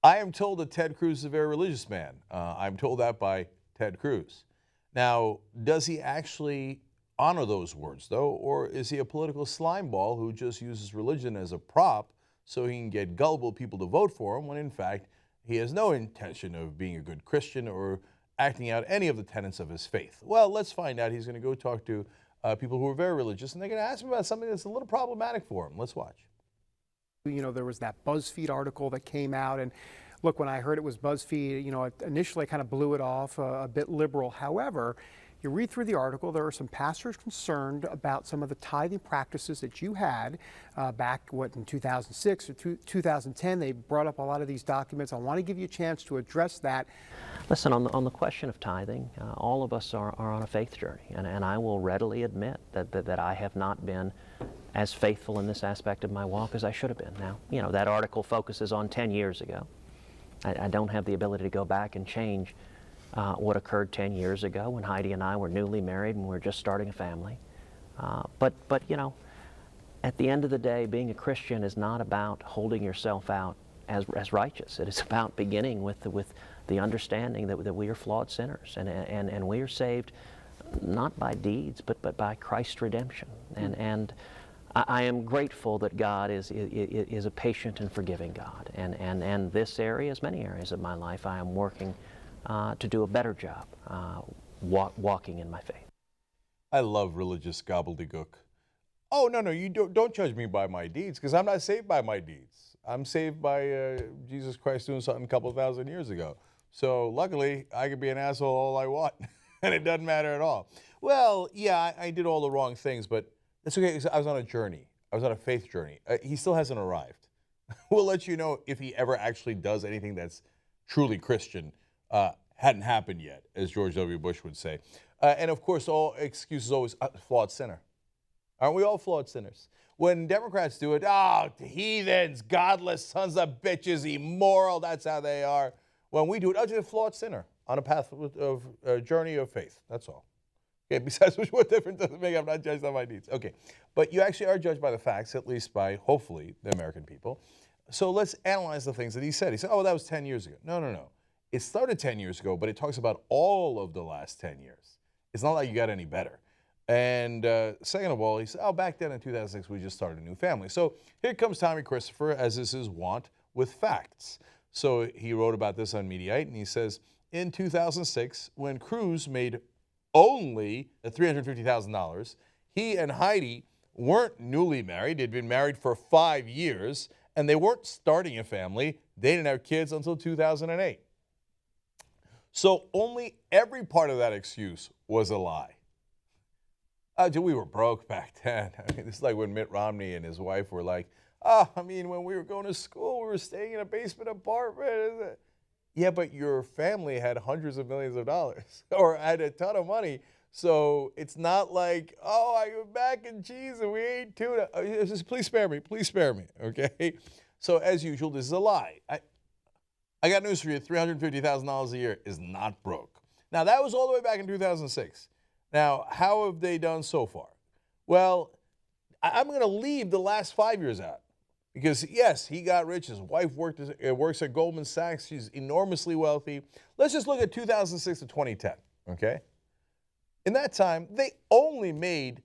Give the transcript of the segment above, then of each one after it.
I am told that Ted Cruz is a very religious man. I'm told that by Ted Cruz. Now, does he actually honor those words, though, or is he a political slimeball who just uses religion as a prop so he can get gullible people to vote for him when, in fact, he has no intention of being a good Christian or acting out any of the tenets of his faith? Well, let's find out. He's going to go talk to people who are very religious, and they're going to ask him about something that's a little problematic for him. Let's watch. You know, there was that BuzzFeed article that came out, and look, when I heard it was BuzzFeed, you know, initially I kind of blew it off, a bit liberal. However, you read through the article, there were some pastors concerned about some of the tithing practices that you had back, in 2006 or 2010. They brought up a lot of these documents. I want to give you a chance to address that. Listen, on the question of tithing, all of us are on a faith journey, and I will readily admit that I have not been as faithful in this aspect of my walk as I should have been. Now, you know, that article focuses on 10 years ago. I don't have the ability to go back and change what occurred 10 years ago when Heidi and I were newly married and we were just starting a family. But you know, at the end of the day, being a Christian is not about holding yourself out as righteous. It is about beginning with the understanding that we are flawed sinners, and we are saved not by deeds but by Christ's redemption. And I am grateful that God is a patient and forgiving God, and this area, as many areas of my life, I am working to do a better job walking in my faith. I love religious gobbledygook. Oh, no, you don't judge me by my deeds, because I'm not saved by my deeds. I'm saved by Jesus Christ doing something a couple thousand years ago. So luckily, I can be an asshole all I want, and it doesn't matter at all. Well, yeah, I did all the wrong things, but that's okay, because I was on a journey. I was on a faith journey. He still hasn't arrived. We'll let you know if he ever actually does anything that's truly Christian. Hadn't happened yet, as George W. Bush would say. And of course, all excuses always, flawed sinner. Aren't we all flawed sinners? When Democrats do it, heathens, godless, sons of bitches, immoral, that's how they are. When we do it, just a flawed sinner on a path of a journey of faith. That's all. Okay, besides which, what difference does it make? I'm not judged on my deeds. Okay, but you actually are judged by the facts, at least by, hopefully, the American people. So let's analyze the things that he said. He said, oh, that was 10 years ago. No. It started 10 years ago, but it talks about all of the last 10 years. It's not like you got any better. And second of all, he said, back then in 2006, we just started a new family. So here comes Tommy Christopher, as is his wont, with facts. So he wrote about this on Mediaite, and he says, in 2006, when Cruz made only $350,000, he and Heidi weren't newly married. They'd been married for 5 years, and they weren't starting a family. They didn't have kids until 2008. So only every part of that excuse was a lie. We were broke back then. I mean, it's like when Mitt Romney and his wife were like, when we were going to school, we were staying in a basement apartment. Yeah, but your family had hundreds of millions of dollars or had a ton of money. So it's not like, I go back in cheese and we ate tuna. Just please spare me, okay? So as usual, this is a lie. I got news for you. $350,000 a year is not broke. Now, that was all the way back in 2006. Now, how have they done so far? Well, I'm going to leave the last 5 years out because, yes, he got rich. His wife works at Goldman Sachs. She's enormously wealthy. Let's just look at 2006 to 2010, okay? In that time, they only made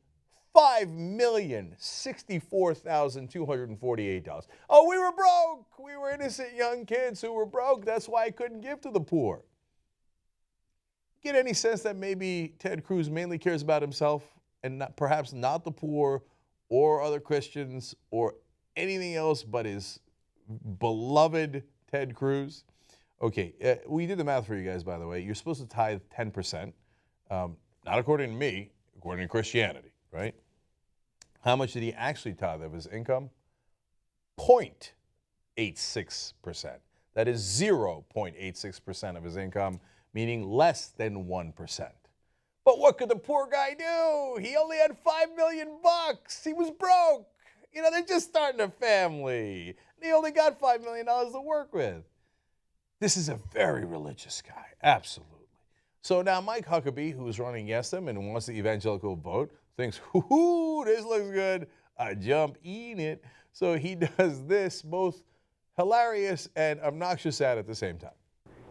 $5,064,248. Oh, we were broke. We were innocent young kids who were broke. That's why I couldn't give to the poor. Get any sense that maybe Ted Cruz mainly cares about himself and perhaps not the poor or other Christians or anything else but his beloved Ted Cruz? Okay, we did the math for you guys, by the way. You're supposed to tithe 10%, not according to me, according to Christianity, right? How much did he actually tithe of his income? 0.86%. That is 0.86% of his income, meaning less than 1%. But what could the poor guy do? He only had $5 million. He was broke. You know, they're just starting a family. He only got $5 million to work with. This is a very religious guy, absolutely. So now Mike Huckabee, who's running against him and wants the evangelical vote, thinks, this looks good. I jump in it. So he does this, both hilarious and obnoxious sad at the same time.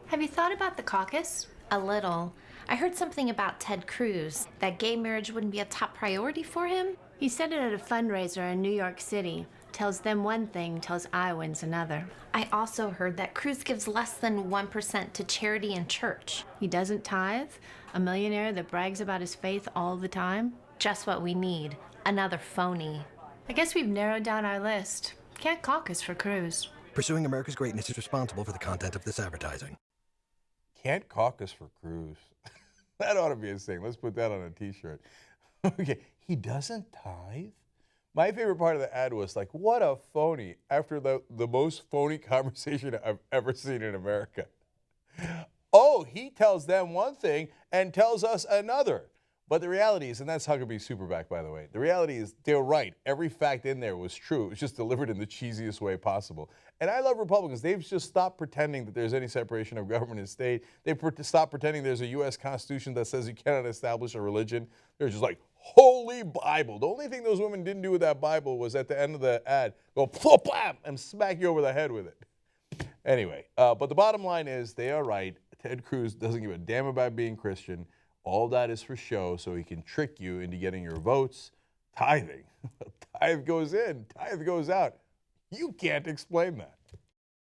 Have you thought about the caucus? A little. I heard something about Ted Cruz, that gay marriage wouldn't be a top priority for him. He said it at a fundraiser in New York City. Tells them one thing, tells Iowans another. I also heard that Cruz gives less than 1% to charity and church. He doesn't tithe? A millionaire that brags about his faith all the time? Just what we need. Another phony. I guess we've narrowed down our list. Can't caucus for Cruz. Pursuing America's greatness is responsible for the content of this advertising. Can't caucus for Cruz. That ought to be a thing. Let's put that on a t-shirt. Okay, he doesn't tithe? My favorite part of the ad was like, what a phony, after the most phony conversation I've ever seen in America. Oh, he tells them one thing and tells us another. But the reality is, and that's Huckabee Superback, by the way, the reality is they're right. Every fact in there was true. It was just delivered in the cheesiest way possible. And I love Republicans. They've just stopped pretending that there's any separation of government and state. They've stopped pretending there's a U.S. Constitution that says you cannot establish a religion. They're just like, Holy Bible. The only thing those women didn't do with that Bible was at the end of the ad, go plop, blam, and smack you over the head with it. Anyway, but the bottom line is they are right. Ted Cruz doesn't give a damn about being Christian. All that is for show so he can trick you into getting your votes. Tithing. Tithe goes in, tithe goes out. You can't explain that.